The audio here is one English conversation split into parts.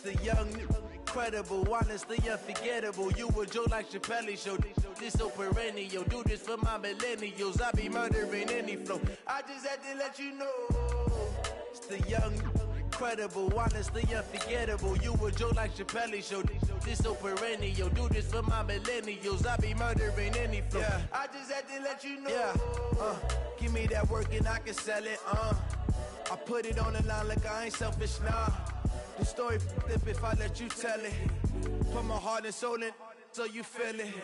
The young, incredible, honestly unforgettable. You a Joe like Chappelle show. This so perennial. Do this for my millennials. I be murdering any flow. I just had to let you know. It's the young, incredible, honestly unforgettable. You a Joe like Chappelle show. This so perennial. Do this for my millennials. I be murdering any flow. Yeah. I just had to let you know. Yeah. Give me that work and I can sell it. I put it on the line like I ain't selfish, nah. The story flip if I let you tell it. Put my heart and soul in so you feel it.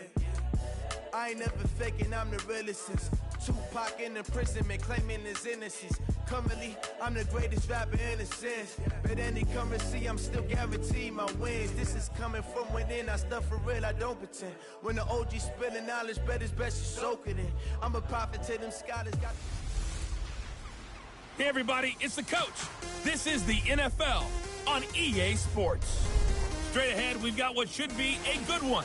I ain't never faking, I'm the realest since Tupac in imprisonment, claiming his innocence. Currently, I'm the greatest rapper in a sense. But any currency, I'm still guaranteed my wins. This is coming from within, I stuff for real, I don't pretend. When the OG spilling knowledge, bet it's best you soak it in. I'm a prophet to them scholars. Hey everybody, it's the coach. This is the NFL on EA Sports. Straight ahead, we've got what should be a good one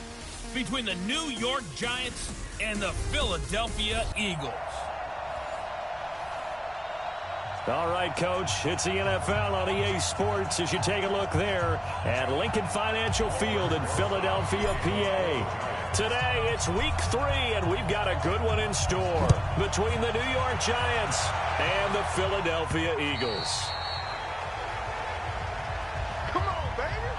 between the New York Giants and the Philadelphia Eagles. All right, Coach, it's the NFL on EA Sports as you take a look there at Lincoln Financial Field in Philadelphia, PA. Today, it's week 3, and we've got a good one in store between the New York Giants and the Philadelphia Eagles.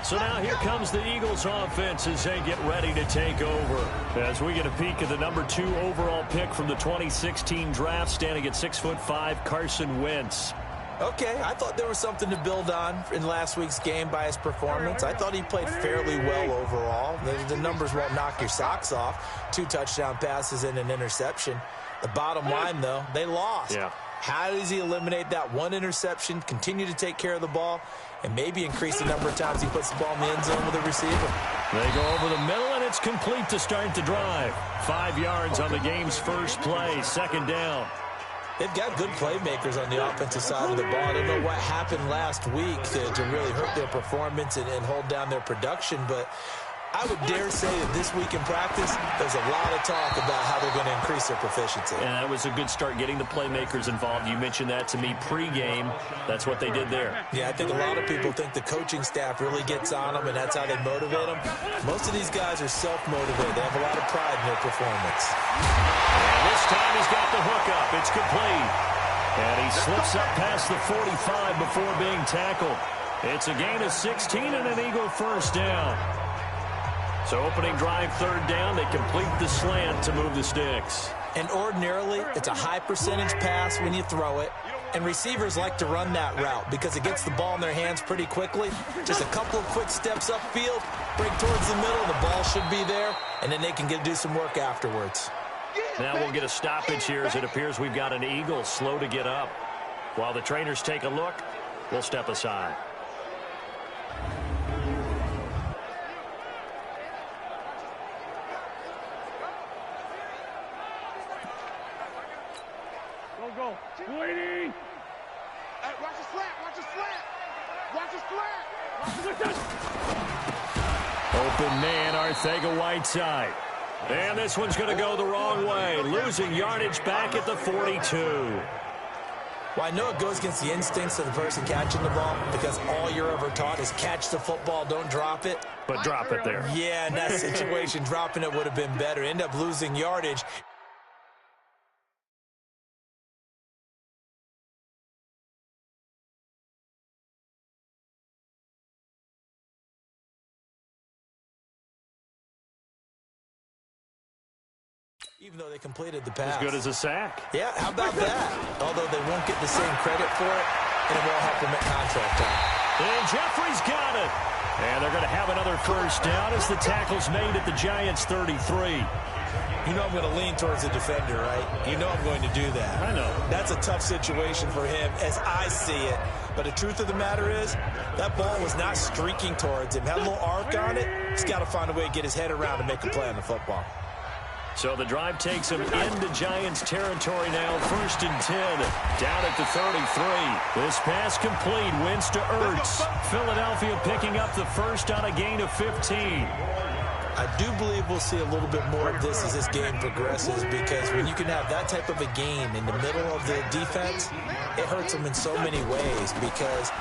So now here comes the Eagles offense as they get ready to take over. As we get a peek at the number 2 overall pick from the 2016 draft, standing at 6'5", Carson Wentz. Okay, I thought there was something to build on in last week's game by his performance. I thought he played fairly well overall. The numbers won't knock your socks off. 2 touchdown passes and an interception. The bottom line, though, they lost. Yeah. How does he eliminate that one interception, continue to take care of the ball, and maybe increase the number of times he puts the ball in the end zone with a receiver? They go over the middle, and it's complete to start the drive. 5 yards on the game's first play, second down. They've got good playmakers on the offensive side of the ball. I don't know what happened last week to really hurt their performance and hold down their production, but I would dare say that this week in practice, there's a lot of talk about how they're going to increase their proficiency. And that was a good start getting the playmakers involved. You mentioned that to me pregame. That's what they did there. Yeah, I think a lot of people think the coaching staff really gets on them, and that's how they motivate them. Most of these guys are self-motivated. They have a lot of pride in their performance. And this time he's got the hook up. It's complete. And he slips up past the 45 before being tackled. It's a gain of 16 and an Eagle first down. So opening drive, third down, they complete the slant to move the sticks. And ordinarily, it's a high percentage pass when you throw it. And receivers like to run that route because it gets the ball in their hands pretty quickly. Just a couple of quick steps upfield, break towards the middle, the ball should be there, and then they can do some work afterwards. Now we'll get a stoppage here as it appears we've got an Eagle slow to get up. While the trainers take a look, we'll step aside. Go. Waiting. Hey, watch the slant. Watch the slant. Watch the slant. Watch the slant. Open man, Arthega Whiteside. And this one's going to go the wrong way, losing yardage back at the 42. Well, I know it goes against the instincts of the person catching the ball because all you're ever taught is catch the football, don't drop it. But drop it there. Yeah, in that situation, dropping it would have been better. End up losing yardage. Even though they completed the pass. As good as a sack. Yeah, how about that? Although they won't get the same credit for it, and it won't help them at contract time. And Jeffrey's got it. And they're going to have another first down as the tackle's made at the Giants' 33. You know I'm going to lean towards the defender, right? You know I'm going to do that. I know. That's a tough situation for him as I see it. But the truth of the matter is, that ball was not streaking towards him. Had a little arc on it. He's got to find a way to get his head around and make a play on the football. So the drive takes him into Giants territory now, 1st and 10, down at the 33. This pass complete, wins to Ertz. Philadelphia picking up the first on a gain of 15. I do believe we'll see a little bit more of this as this game progresses because when you can have that type of a game in the middle of the defense, it hurts them in so many ways because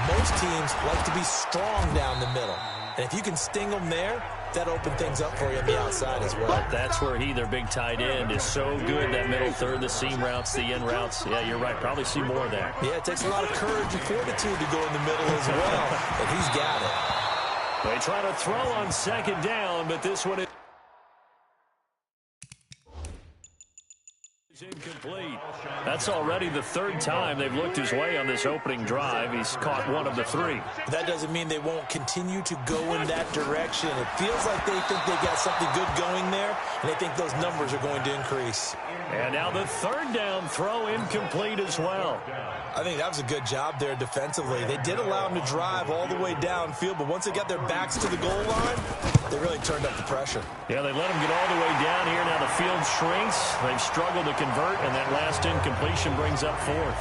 most teams like to be strong down the middle. And if you can sting them there, that open things up for you on the outside as well. But that's where their big tight end, is so good. That middle third, the seam routes, the in routes. Yeah, you're right. Probably see more of that. Yeah, it takes a lot of courage and fortitude to go in the middle as well. But he's got it. They try to throw on 2nd down, but this one is incomplete. That's already the 3rd time they've looked his way on this opening drive. He's caught 1 of the 3. That doesn't mean they won't continue to go in that direction. It feels like they think they got something good going there, and they think those numbers are going to increase. And now the 3rd down throw incomplete as well. I think that was a good job there defensively. They did allow them to drive all the way downfield, but once they got their backs to the goal line, they really turned up the pressure. Yeah, they let them get all the way down here. Now the field shrinks. They've struggled to convert, and that last incompletion brings up 4th.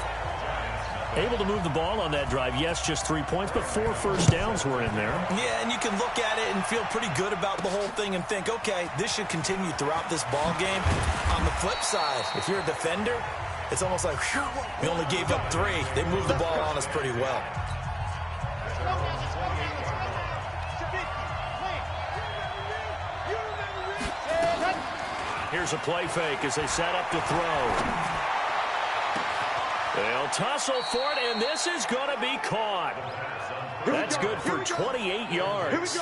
Able to move the ball on that drive. Yes, just 3 points, but 4 first downs were in there. Yeah, and you can look at it and feel pretty good about the whole thing and think, okay, this should continue throughout this ball game. On the flip side, if you're a defender, it's almost like, whew, we only gave up 3. They moved the ball on us pretty well. Here's a play fake as they set up to throw. They'll tussle for it, and this is going to be caught. That's good for 28 yards.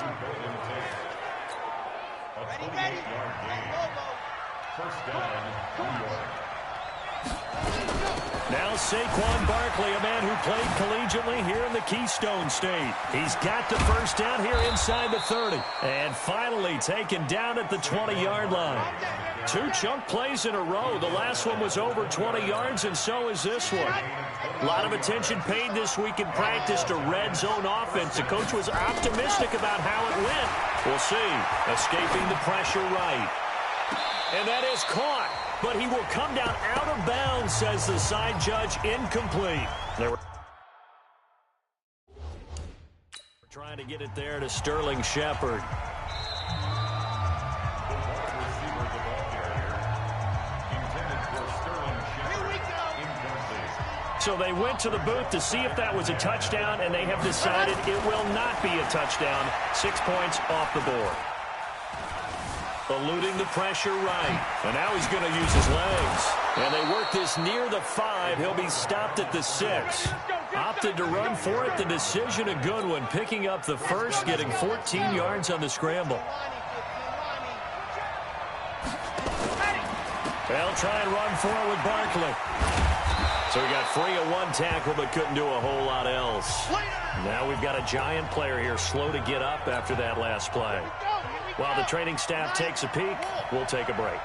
Now Saquon Barkley, a man who played collegiately here in the Keystone State. He's got the first down here inside the 30. And finally taken down at the 20-yard line. 2 chunk plays in a row. The last one was over 20 yards, and so is this one. A lot of attention paid this week in practice to red zone offense. The coach was optimistic about how it went. We'll see. Escaping the pressure right. And that is caught. But he will come down out of bounds, says the side judge. Incomplete. They were trying to get it there to Sterling Shepard. So they went to the booth to see if that was a touchdown, and they have decided it will not be a touchdown. 6 points off the board. Eluding the pressure right. And now he's going to use his legs. And they work this near the 5. He'll be stopped at the 6. Opted to run for it. The decision a good one. Picking up the first, getting 14 yards on the scramble. They'll try and run for it with Barkley. So he got free of 1 tackle but couldn't do a whole lot else. Now we've got a Giant player here slow to get up after that last play. While the training staff takes a peek, we'll take a break.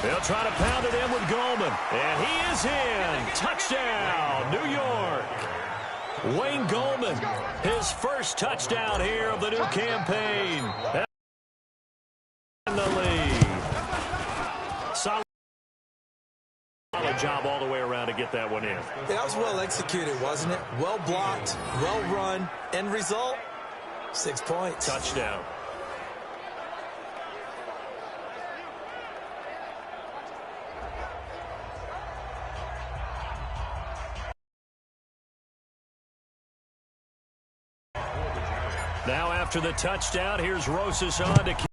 They'll try to pound it in with Goldman. And he is in. Touchdown, New York. Wayne Goldman, his first touchdown here of the new campaign. In the lead. Solid job all the way around to get that one in. Yeah, that was well executed, wasn't it? Well blocked, well run. End result, 6 points. Touchdown. After the touchdown, here's Rosas on to keep.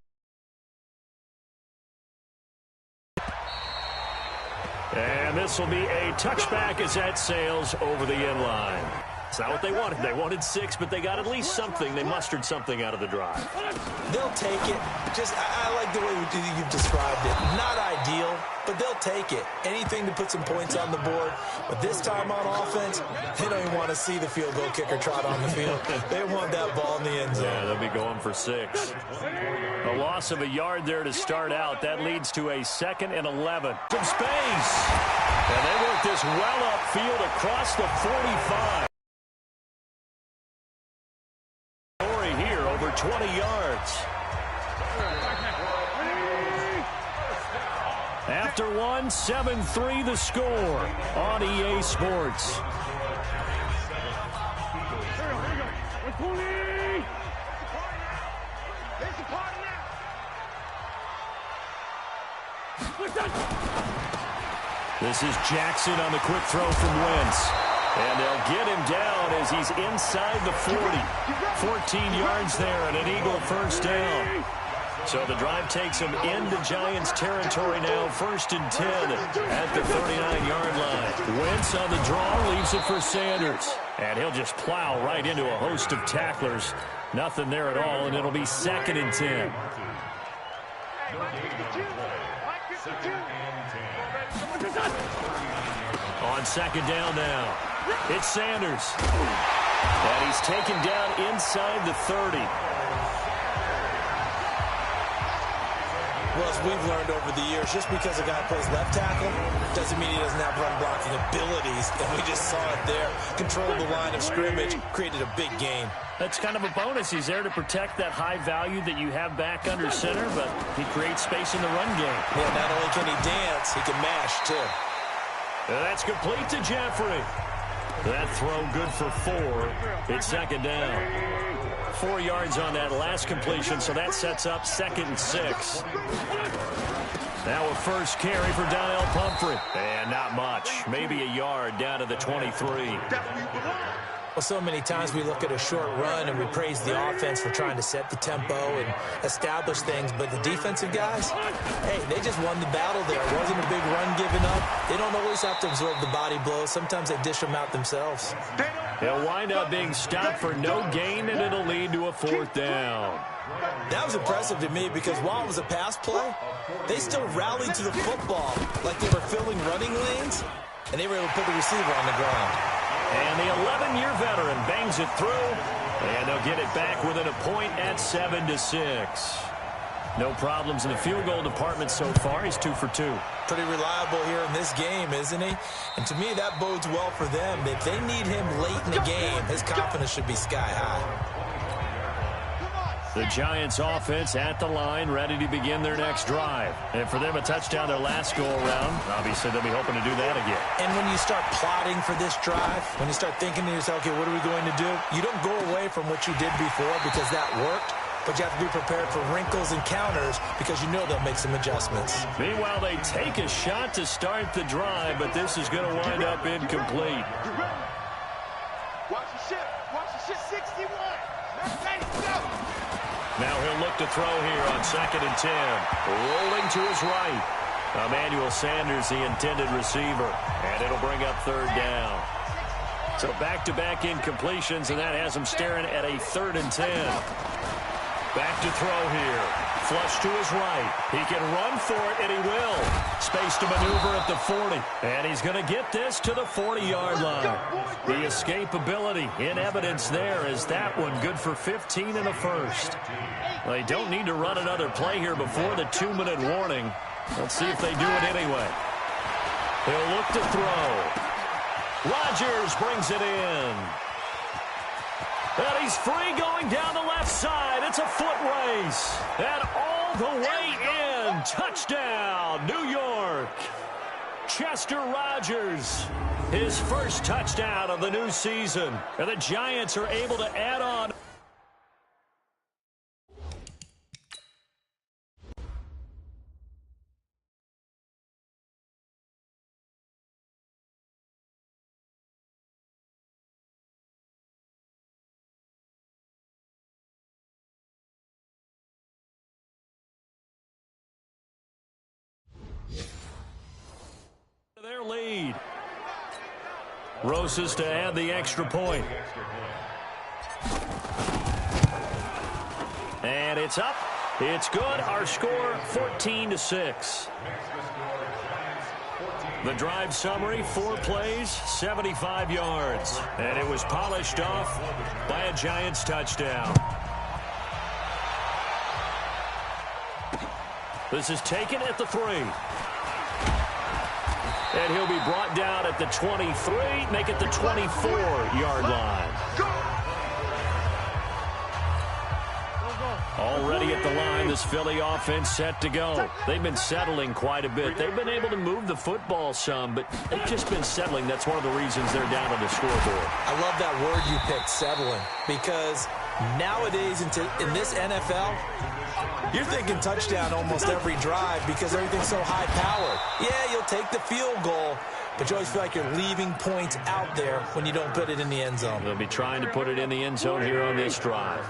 And this will be a touchback as that sails over the end line. It's not what they wanted. They wanted 6, but they got at least something. They mustered something out of the drive. They'll take it. I like the way you've described it. Not ideal, but they'll take it. Anything to put some points on the board. But this time on offense, they don't even want to see the field goal kicker trot on the field. They want that ball in the end zone. Yeah, they'll be going for 6. A loss of a yard there to start out. That leads to a 2nd and 11. Some space. And they work this well upfield across the 45. Here, over 20 yards. After 1, 7-3 the score on EA Sports. This is Jackson on the quick throw from Wentz. And they'll get him down as he's inside the 40. 14 yards there and an Eagle first down. So the drive takes him into Giants territory now, 1st and 10 at the 39-yard line. Wentz on the draw, leaves it for Sanders. And he'll just plow right into a host of tacklers. Nothing there at all, and it'll be 2nd and 10. On 2nd down now, it's Sanders. And he's taken down inside the 30. Well, as we've learned over the years, just because a guy plays left tackle doesn't mean he doesn't have run blocking abilities. And we just saw it there. Controlled the line of scrimmage, created a big gain. That's kind of a bonus. He's there to protect that high value that you have back under center, but he creates space in the run game. Yeah, not only can he dance, he can mash, too. That's complete to Jeffrey. That throw good for 4. It's 2nd down. 4 yards on that last completion, so that sets up 2nd and 6. Now a first carry for Donnell Pumphrey. And not much. Maybe a yard down to the 23. Well, so many times we look at a short run and we praise the offense for trying to set the tempo and establish things, but the defensive guys, hey, they just won the battle there. It wasn't a big run given up. They don't always have to absorb the body blows. Sometimes they dish them out themselves. They'll wind up being stopped for no gain, and it'll lead to a 4th down. That was impressive to me because while it was a pass play, they still rallied to the football like they were filling running lanes, and they were able to put the receiver on the ground. And the 11-year veteran bangs it through, and they'll get it back within a point at 7-6. No problems in the field goal department so far. He's 2 for 2. Pretty reliable here in this game, isn't he? And to me, that bodes well for them. If they need him late in the game, his confidence should be sky high. The Giants offense at the line, ready to begin their next drive. And for them, a touchdown their last go-around. Obviously, they'll be hoping to do that again. And when you start plotting for this drive, when you start thinking to yourself, okay, what are we going to do? You don't go away from what you did before because that worked. But you have to be prepared for wrinkles and counters because you know they'll make some adjustments. Meanwhile, they take a shot to start the drive, but this is going to wind up incomplete. Watch the ship. Watch the ship. 61. Now he'll look to throw here on 2nd and 10. Rolling to his right. Emmanuel Sanders, the intended receiver. And it'll bring up 3rd down. So back-to-back incompletions, and that has him staring at a 3rd and 10. Back to throw here. Flush to his right. He can run for it, and he will. Space to maneuver at the 40. And he's going to get this to the 40-yard line. The escapability in evidence there is that one good for 15 in the first. Well, they don't need to run another play here before the 2-minute warning. Let's see if they do it anyway. He'll look to throw. Rodgers brings it in. And he's free going down the left side. It's a foot race. And all the way in. Touchdown, New York. Chester Rogers, his first touchdown of the new season. And the Giants are able to add on. Rosas to add the extra point. And it's up. It's good. Our score, 14-6. The drive summary, 4 plays, 75 yards. And it was polished off by a Giants touchdown. This is taken at the 3. And he'll be brought down at the 23, make it the 24-yard line. Already at the line, this Philly offense set to go. They've been settling quite a bit. They've been able to move the football some, but they've just been settling. That's one of the reasons they're down on the scoreboard. I love that word you picked, settling, because nowadays in this NFL, you're thinking touchdown almost every drive because everything's so high-powered. Yeah, you'll take the field goal, but you always feel like you're leaving points out there when you don't put it in the end zone. They'll be trying to put it in the end zone here on this drive.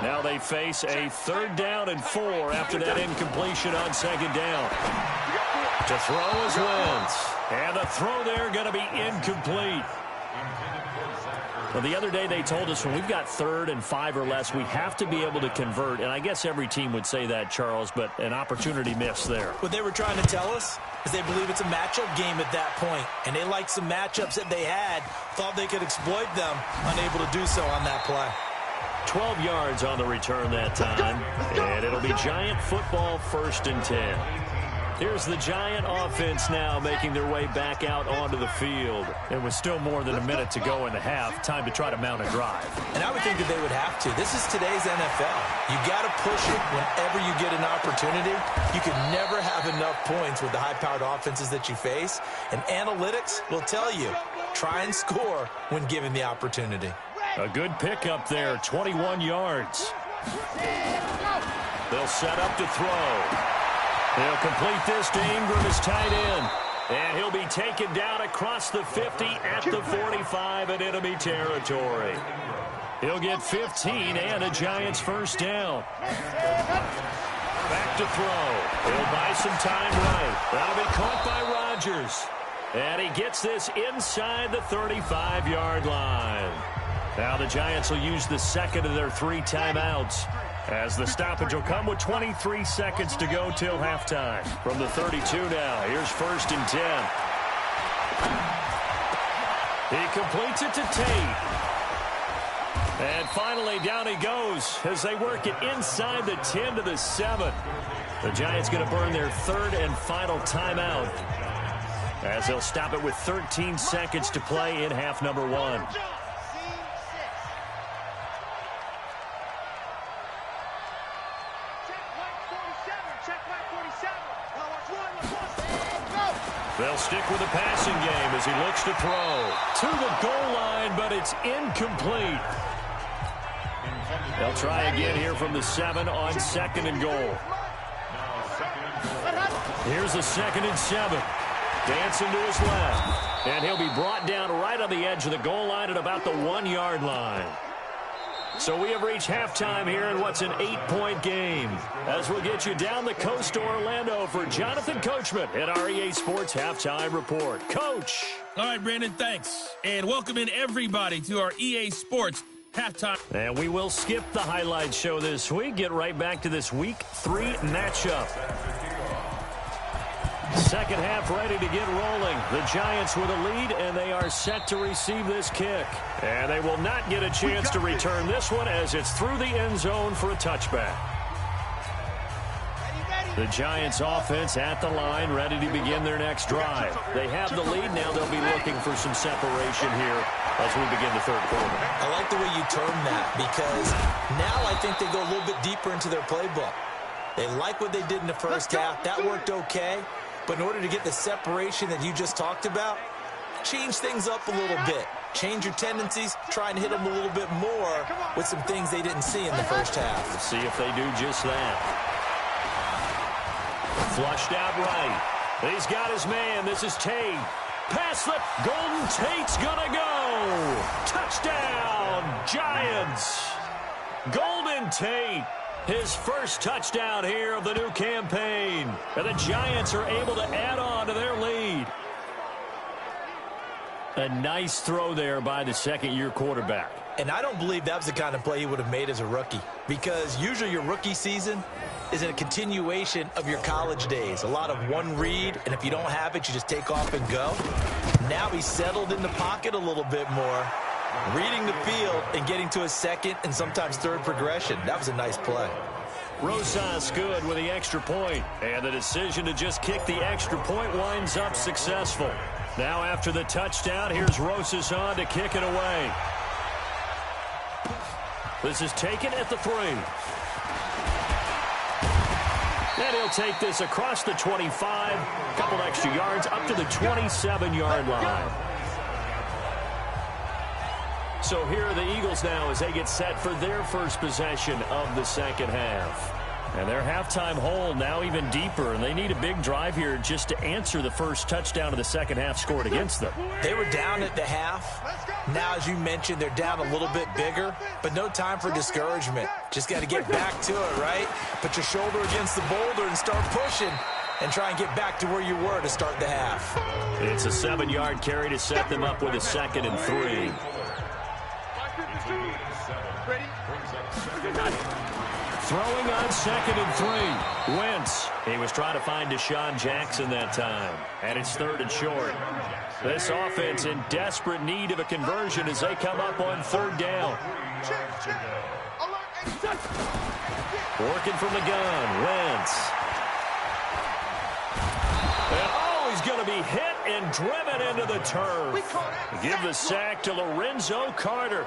Now they face a 3rd down and 4 after that incompletion on 2nd down. To throw is Wentz. And the throw there going to be incomplete. Well, the other day they told us when we've got 3rd and 5 or less, we have to be able to convert. And I guess every team would say that, Charles, but an opportunity missed there. What they were trying to tell us is they believe it's a matchup game at that point. And they liked some matchups that they had, thought they could exploit them, unable to do so on that play. 12 yards on the return that time. And it'll be Giant football, 1st and 10. Here's the Giant offense now making their way back out onto the field. It was still more than a minute to go in the half. Time to try to mount a drive. And I would think that they would have to. This is today's NFL. You got to push it whenever you get an opportunity. You can never have enough points with the high-powered offenses that you face. And analytics will tell you, try and score when given the opportunity. A good pickup there, 21 yards. They'll set up to throw. They'll complete this to Ingram as tight end. And he'll be taken down across the 50 at the 45 in enemy territory. He'll get 15 and a Giants 1st down. Back to throw. He'll buy some time right. That'll be caught by Rodgers. And he gets this inside the 35-yard line. Now the Giants will use the 2nd of their 3 timeouts, as the stoppage will come with 23 seconds to go till halftime. From the 32 now, here's 1st and 10. He completes it to Tate. And finally down he goes as they work it inside the 10 to the 7. The Giants going to burn their 3rd and final timeout, as they'll stop it with 13 seconds to play in half number 1. They'll stick with the passing game as he looks to throw to the goal line, but it's incomplete. They'll try again here from the 7 on 2nd and goal. Here's a 2nd and 7. Dancing to his left. And he'll be brought down right on the edge of the goal line at about the 1-yard line. So we have reached halftime here in what's an 8-point game, as we'll get you down the coast to Orlando for Jonathan Coachman at our EA Sports Halftime Report. Coach. All right, Brandon, thanks. And welcome in everybody to our EA Sports Halftime. And we will skip the highlight show this week. Get right back to this Week 3 matchup. Second half ready to get rolling. The Giants with a lead, and they are set to receive this kick. And they will not get a chance to return this one as it's through the end zone for a touchback. The Giants offense at the line, ready to begin their next drive. They have the lead. Now they'll be looking for some separation here as we begin the 3rd quarter. I like the way you term that, because now I think they go a little bit deeper into their playbook. They like what they did in the 1st half. That worked okay. But in order to get the separation that you just talked about, change things up a little bit. Change your tendencies, try and hit them a little bit more with some things they didn't see in the 1st half. Let's see if they do just that. Flushed out right. He's got his man. This is Tate. Pass slip. Golden Tate's gonna go. Touchdown, Giants. Golden Tate. His 1st touchdown here of the new campaign. And the Giants are able to add on to their lead. A nice throw there by the second-year quarterback. And I don't believe that was the kind of play he would have made as a rookie, because usually your rookie season is a continuation of your college days. A lot of one read, and if you don't have it, you just take off and go. Now he's settled in the pocket a little bit more, reading the field and getting to a second and sometimes third progression. That was a nice play. Rosas good with the extra point, and the decision to just kick the extra point winds up successful. Now after the touchdown, here's Rosas on to kick it away. This is taken at the 3. And he'll take this across the 25, a couple extra yards up to the 27-yard line. So here are the Eagles now as they get set for their first possession of the second half. And their halftime hole now even deeper, and they need a big drive here just to answer the first touchdown of the second half scored against them. They were down at the half. Now, as you mentioned, they're down a little bit bigger, but no time for discouragement. Just got to get back to it, right? Put your shoulder against the boulder and start pushing and try and get back to where you were to start the half. It's a 7-yard carry to set them up with a 2nd and 3. Throwing on 2nd and 3. Wentz. He was trying to find Deshaun Jackson that time. And it's 3rd and short. This offense in desperate need of a conversion as they come up on 3rd down. Working from the gun. Wentz. And he's going to be hit and driven into the turf. Give the sack to Lorenzo Carter.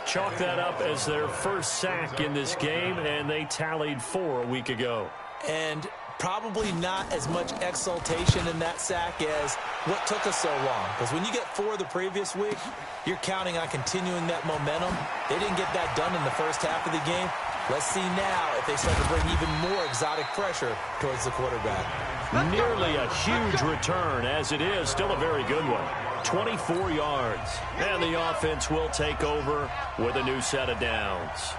Chalk that up as their first sack in this game, and they tallied 4 a week ago. And probably not as much exultation in that sack as what took us so long. Because when you get 4 the previous week, you're counting on continuing that momentum. They didn't get that done in the first half of the game. Let's see now if they start to bring even more exotic pressure towards the quarterback. Nearly a huge return, as it is still a very good one. 24 yards. And the offense will take over with a new set of downs.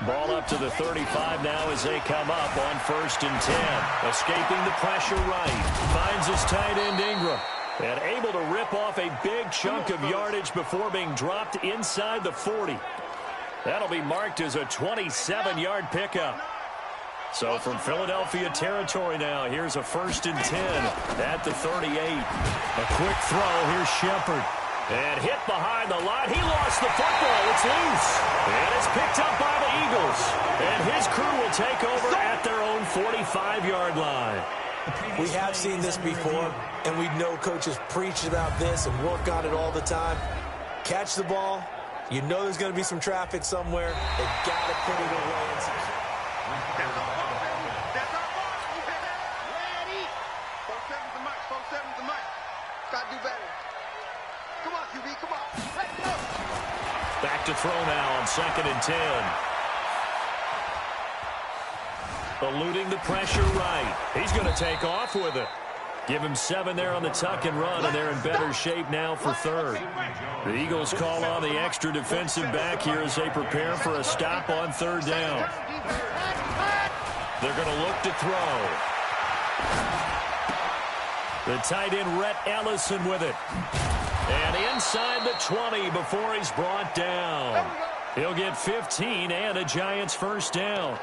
Ball up to the 35 now as they come up on 1st and 10. Escaping the pressure right. Finds his tight end Ingram. And able to rip off a big chunk of yardage before being dropped inside the 40. That'll be marked as a 27-yard pickup. So from Philadelphia territory now, here's a 1st and 10 at the 38. A quick throw. Here's Shepard. And hit behind the line. He lost the football. It's loose. And it's picked up by the Eagles. And his crew will take over at their own 45-yard line. We have seen this before, and we know coaches preach about this and work on it all the time. Catch the ball. You know there's going to be some traffic somewhere. They got to put it away and secure. Back to throw now on 2nd and 10. Eluding the pressure right. He's going to take off with it. Give him 7 there on the tuck and run, and they're in better shape now for 3rd. The Eagles call on the extra defensive back here as they prepare for a stop on 3rd down. They're going to look to throw. The tight end, Rhett Ellison, with it. And inside the 20 before he's brought down. He'll get 15 and a Giants 1st down.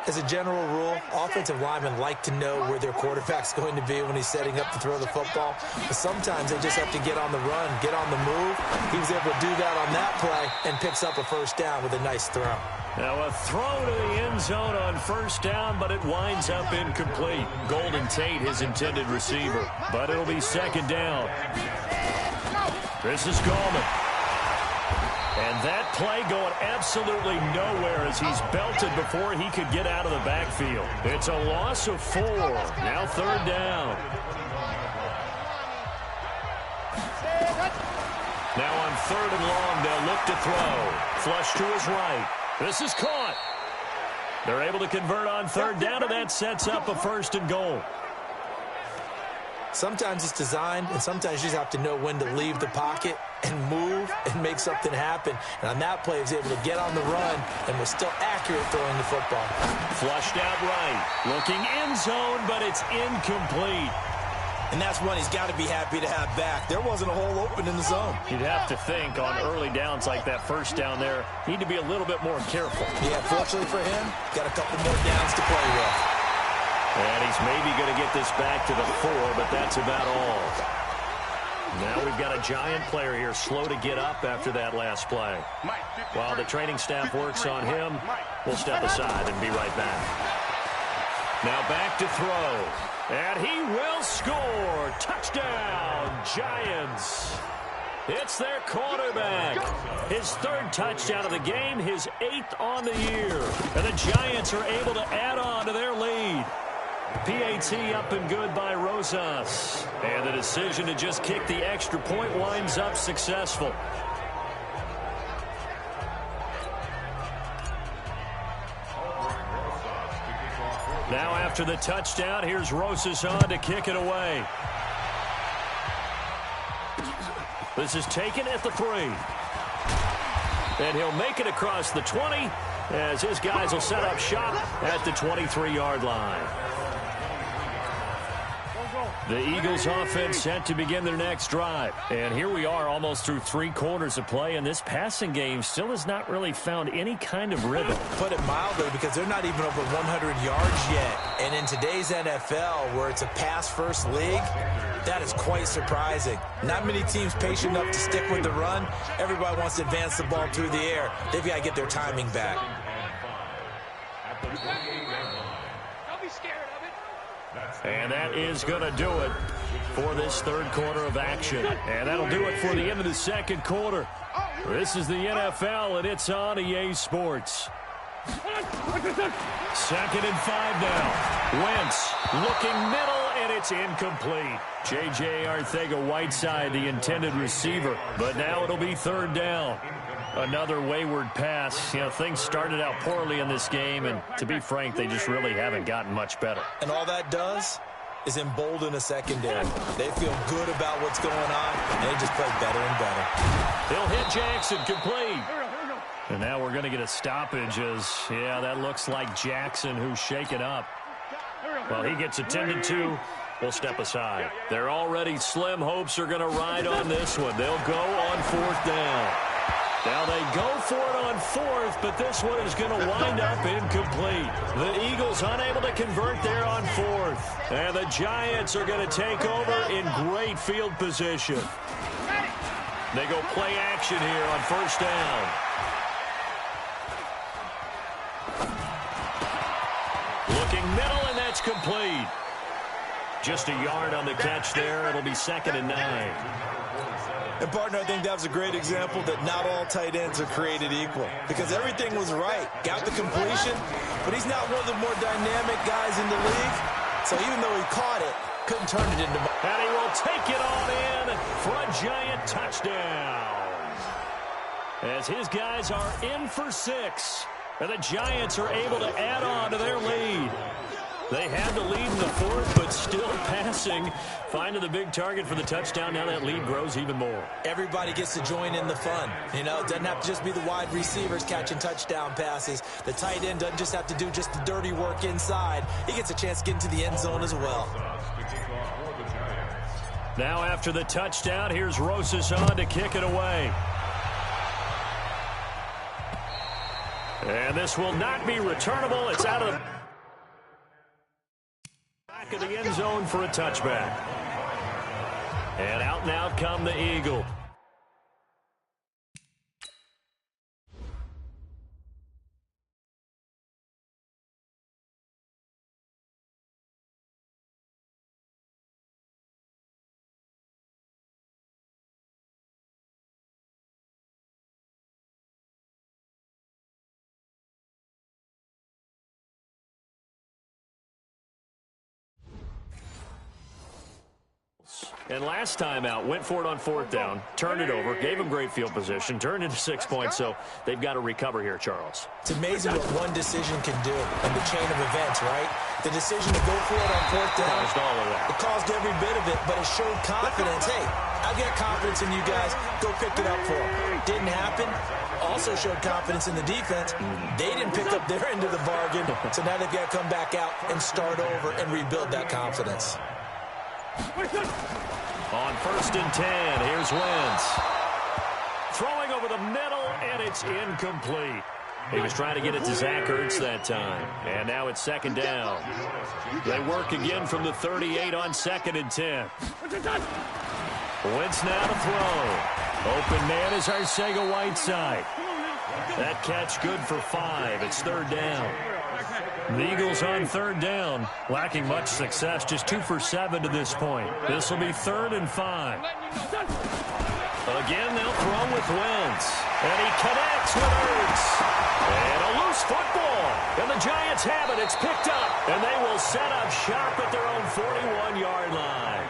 As a general rule, offensive linemen like to know where their quarterback's going to be when he's setting up to throw the football. But sometimes they just have to get on the run, get on the move. He was able to do that on that play and picks up a 1st down with a nice throw. Now a throw to the end zone on 1st down, but it winds up incomplete. Golden Tate, his intended receiver. But it'll be 2nd down. This is Gallman. And that play going absolutely nowhere as he's belted before he could get out of the backfield. It's a loss of 4. Now 3rd down. Now on 3rd and long, they'll look to throw. Flush to his right. This is caught. They're able to convert on 3rd down, and that sets up a 1st and goal. Sometimes it's designed, and sometimes you just have to know when to leave the pocket and move and make something happen. And on that play, he was able to get on the run and was still accurate throwing the football. Flushed out right. Looking end zone, but it's incomplete. And that's one he's got to be happy to have back. There wasn't a hole open in the zone. You'd have to think on early downs like that first down there, need to be a little bit more careful. Yeah, fortunately for him, got a couple more downs to play with. And he's maybe going to get this back to the 4, but that's about all. Now we've got a Giant player here slow to get up after that last play. While the training staff works on him, we'll step aside and be right back. Now back to throw. And he will score. Touchdown, Giants. It's their quarterback. His 3rd touchdown of the game, his 8th on the year. And the Giants are able to add on to their lead. PAT up and good by Rosas. And the decision to just kick the extra point winds up successful. Now after the touchdown, here's Rosas on to kick it away. This is taken at the 3. And he'll make it across the 20 as his guys will set up shop at the 23-yard line. The Eagles offense set to begin their next drive. And here we are almost through 3 quarters of play, and this passing game still has not really found any kind of rhythm. Put it mildly, because they're not even over 100 yards yet. And in today's NFL, where it's a pass-first league, that is quite surprising. Not many teams patient enough to stick with the run. Everybody wants to advance the ball through the air. They've got to get their timing back. Don't be scared of it. And that is going to do it for this 3rd quarter of action. And that'll do it for the end of the 2nd quarter. This is the NFL, and it's on EA Sports. 2nd and 5 now. Wentz looking middle, and it's incomplete. J.J. Arcega-Whiteside, the intended receiver. But now it'll be 3rd down. Another wayward pass. You know, things started out poorly in this game, and to be frank, they just really haven't gotten much better. And all that does is embolden a secondary. They feel good about what's going on, and they just play better and better. He'll hit Jackson, complete. And now we're going to get a stoppage as, yeah, that looks like Jackson who's shaken up. Well, he gets attended to. We'll step aside. Their already slim hopes are going to ride on this one. They'll go on 4th down. Now they go for it on 4th, but this one is going to wind up incomplete. The Eagles unable to convert there on 4th. And the Giants are going to take over in great field position. They go play action here on 1st down. Looking middle, and that's complete. Just a yard on the catch there. It'll be 2nd and 9. And, partner, I think that was a great example that not all tight ends are created equal, because everything was right. Got the completion, but he's not one of the more dynamic guys in the league. So even though he caught it, couldn't turn it into... And he will take it on in for a Giant touchdown. As his guys are in for 6. And the Giants are able to add on to their lead. They had the lead in the 4th, but still passing. Finding the big target for the touchdown. Now that lead grows even more. Everybody gets to join in the fun. You know, it doesn't have to just be the wide receivers catching touchdown passes. The tight end doesn't just have to do just the dirty work inside. He gets a chance to get into the end zone as well. Now after the touchdown, here's Rosas on to kick it away. And this will not be returnable. It's out of the back of the end zone for a touchback. And out come the Eagles. And last time out, went for it on 4th down, turned it over, gave them great field position, turned into 6 points, so they've got to recover here, Charles. It's amazing what one decision can do in the chain of events, right? The decision to go for it on 4th down. Caused all of that. It caused every bit of it, but it showed confidence. Hey, I've got confidence in you guys. Go pick it up for them. Didn't happen. Also showed confidence in the defense. They didn't pick up their end of the bargain, so now they've got to come back out and start over and rebuild that confidence. On 1st and 10, here's Wentz. Throwing over the middle, and it's incomplete. He was trying to get it to Zach Ertz that time. And now it's 2nd down. They work again from the 38 on 2nd and 10. Wentz now to throw. Open man is Arcega-Whiteside. That catch good for 5. It's 3rd down. The Eagles on 3rd down, lacking much success, just 2 for 7 to this point. This will be 3rd and 5. Again, they'll throw with Wentz. And he connects with Ertz. And a loose football. And the Giants have it. It's picked up. And they will set up shop at their own 41-yard line.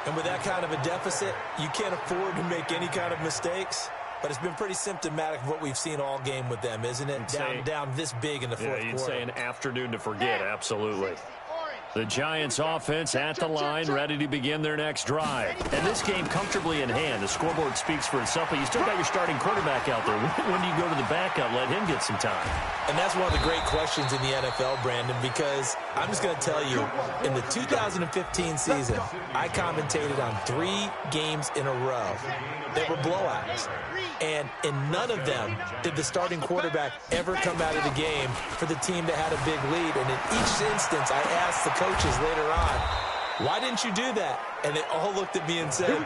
And with that kind of a deficit, you can't afford to make any kind of mistakes. But it's been pretty symptomatic of what we've seen all game with them, isn't it? Down this big in the fourth quarter. You'd say an afternoon to forget, absolutely. The Giants offense at the line, ready to begin their next drive. And this game comfortably in hand. The scoreboard speaks for itself, but you still got your starting quarterback out there. When do you go to the backup? Let him get some time. And that's one of the great questions in the NFL, Brandon, because I'm just going to tell you, in the 2015 season, I commentated on 3 games in a row that were blowouts. And in none of them did the starting quarterback ever come out of the game for the team that had a big lead. And in each instance, I asked the coaches later on, why didn't you do that? And they all looked at me and said,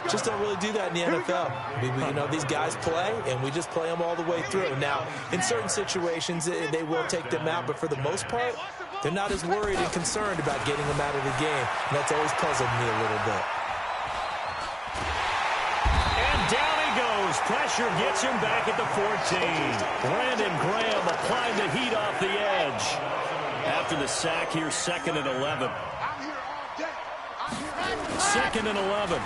just don't really do that in the NFL. You know, these guys play, and we just play them all the way through. Now, in certain situations, they will take them out, but for the most part, they're not as worried and concerned about getting them out of the game. And that's always puzzled me a little bit. Down he goes. Pressure gets him back at the 14. Brandon Graham applied the heat off the edge. After the sack here, 2nd and 11. 2nd and 11.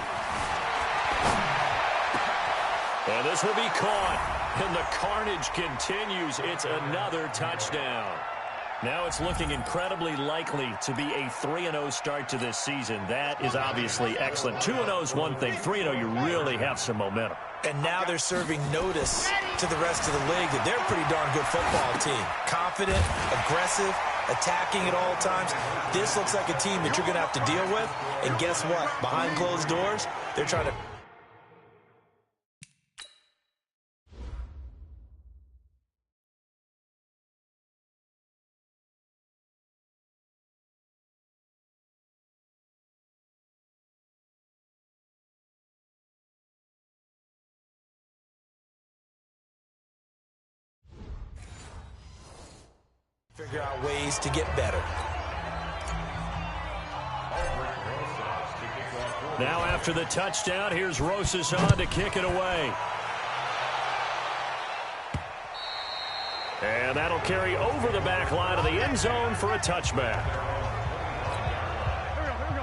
And this will be caught. And the carnage continues. It's another touchdown. Now it's looking incredibly likely to be a 3-0 start to this season. That is obviously excellent. 2-0 is one thing. 3-0, you really have some momentum. And now they're serving notice to the rest of the league that they're a pretty darn good football team. Confident, aggressive, attacking at all times. This looks like a team that you're going to have to deal with. And guess what? Behind closed doors, they're trying to... figure out ways to get better. Now after the touchdown, here's Rosas on to kick it away. And that'll carry over the back line of the end zone for a touchback.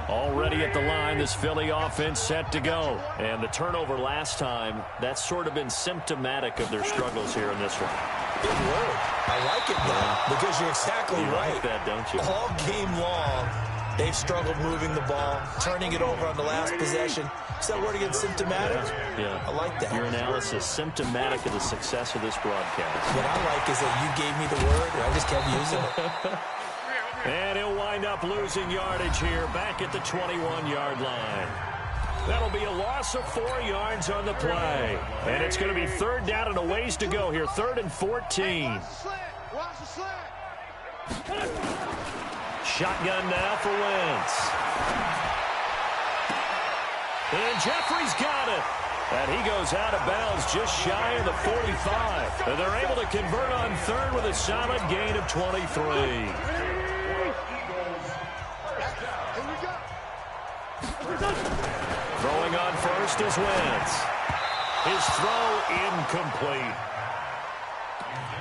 Already at the line, this Philly offense set to go. And the turnover last time, that's sort of been symptomatic of their struggles here in this one. Good word. I like it, though, because you're exactly right. You like that, don't you? All game long, they've struggled moving the ball, turning it over on the last possession. Is that word again, symptomatic? Yeah. I like that. Your analysis, symptomatic of the success of this broadcast. What I like is that you gave me the word, and I just kept using it. And he'll wind up losing yardage here, back at the 21-yard line. That'll be a loss of 4 yards on the play. And it's going to be 3rd down and a ways to go here. 3rd and 14. Shotgun now for Wentz. And Jeffrey's got it. And he goes out of bounds just shy of the 45. And they're able to convert on 3rd with a solid gain of 23. Throwing on 1st is Wentz. His throw incomplete.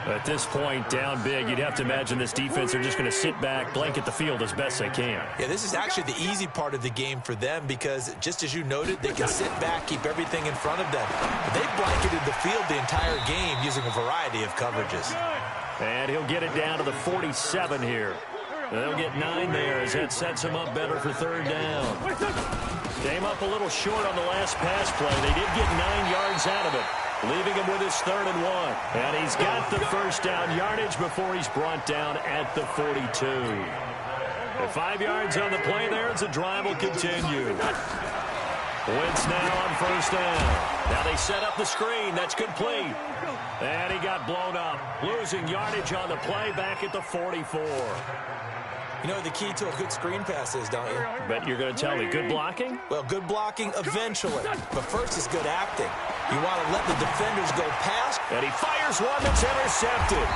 At this point, down big, you'd have to imagine this defense, they're just going to sit back, blanket the field as best they can. Yeah, this is actually the easy part of the game for them because, just as you noted, they can sit back, keep everything in front of them. But they've blanketed the field the entire game using a variety of coverages. And he'll get it down to the 47 here. They'll get 9 there as that sets him up better for 3rd down. Came up a little short on the last pass play. They did get 9 yards out of it, leaving him with his 3rd and 1. And he's got the 1st down yardage before he's brought down at the 42. And 5 yards on the play there as the drive will continue. Wentz now on first down. Now they set up the screen. That's complete. And he got blown up. Losing yardage on the play back at the 44. You know what the key to a good screen pass is, don't you? Bet you're going to tell me good blocking? Well, good blocking eventually. But first is good acting. You want to let the defenders go past. And he fires one that's intercepted.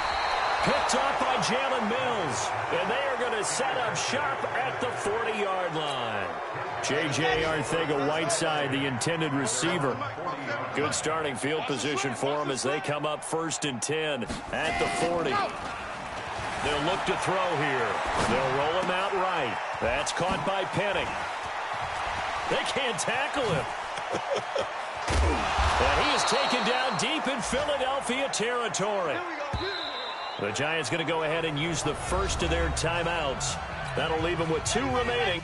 Picked off by Jalen Mills. And they are going to set up shop at the 40-yard line. J.J. Arcega-Whiteside, the intended receiver. Good starting field position for him as they come up 1st and 10 at the 40. They'll look to throw here. They'll roll him out right. That's caught by Penning. They can't tackle him. And he is taken down deep in Philadelphia territory. The Giants going to go ahead and use the first of their timeouts. That'll leave them with 2 remaining.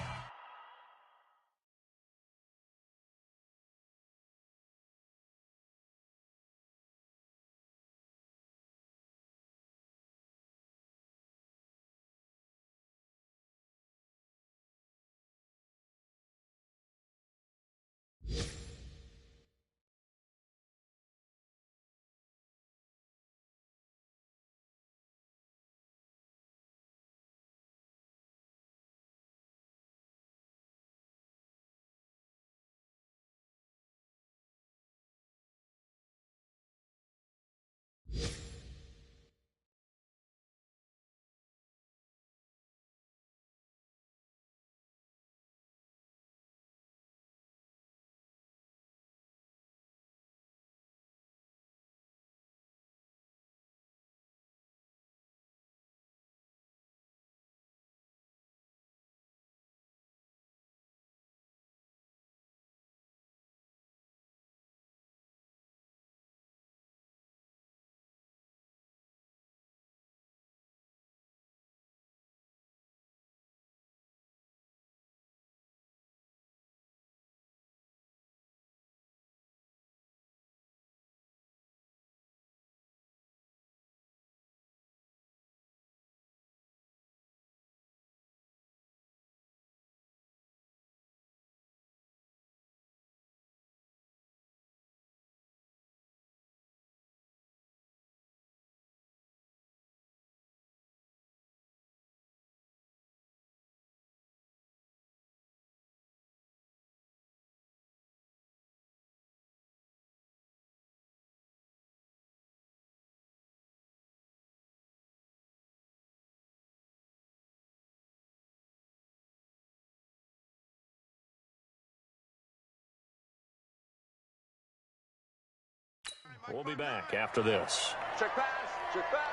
We'll be back after this. Check pass. Check pass.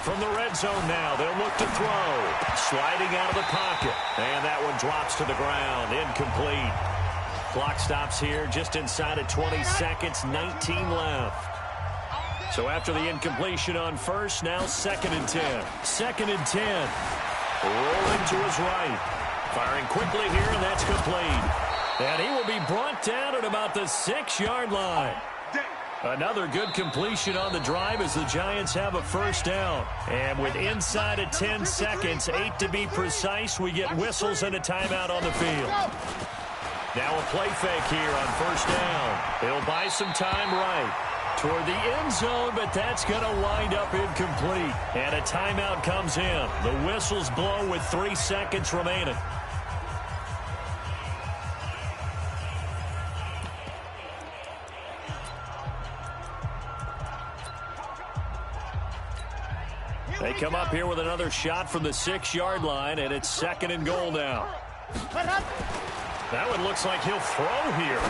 From the red zone now, they'll look to throw. Sliding out of the pocket. And that one drops to the ground. Incomplete. Clock stops here just inside of 20 seconds. 19 left. So after the incompletion on first, now 2nd and 10. 2nd and 10. Rolling to his right. Firing quickly here, and that's complete. And he will be brought down at about the 6-yard line. Another good completion on the drive as the Giants have a first down. And with inside of 10 seconds, 8 to be precise, we get whistles and a timeout on the field. Now a play fake here on first down. He'll buy some time right toward the end zone, but that's going to wind up incomplete. And a timeout comes in. The whistles blow with 3 seconds remaining. They come up here with another shot from the 6-yard line, and it's 2nd and goal now. That one looks like he'll throw here.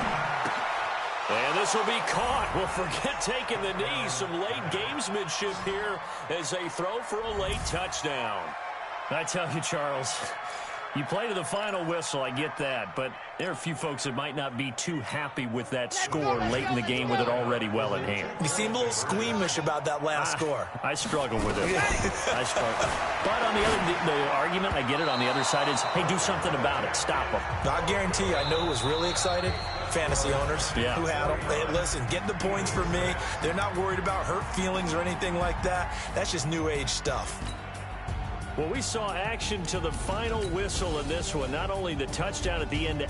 And this will be caught. Well, forget taking the knee. Some late gamesmanship here as they throw for a late touchdown. I tell you, Charles, you play to the final whistle, I get that, but there are a few folks that might not be too happy with that score late in the game with it already well in hand. You seem a little squeamish about that last score. I struggle with it. I struggle. But on the argument, I get it, on the other side is, hey, do something about it. Stop them. I guarantee you, I know who was really excited. Fantasy owners who had them. Hey, listen, get the points for me. They're not worried about hurt feelings or anything like that. That's just new age stuff. Well, we saw action to the final whistle in this one. Not only the touchdown at the end.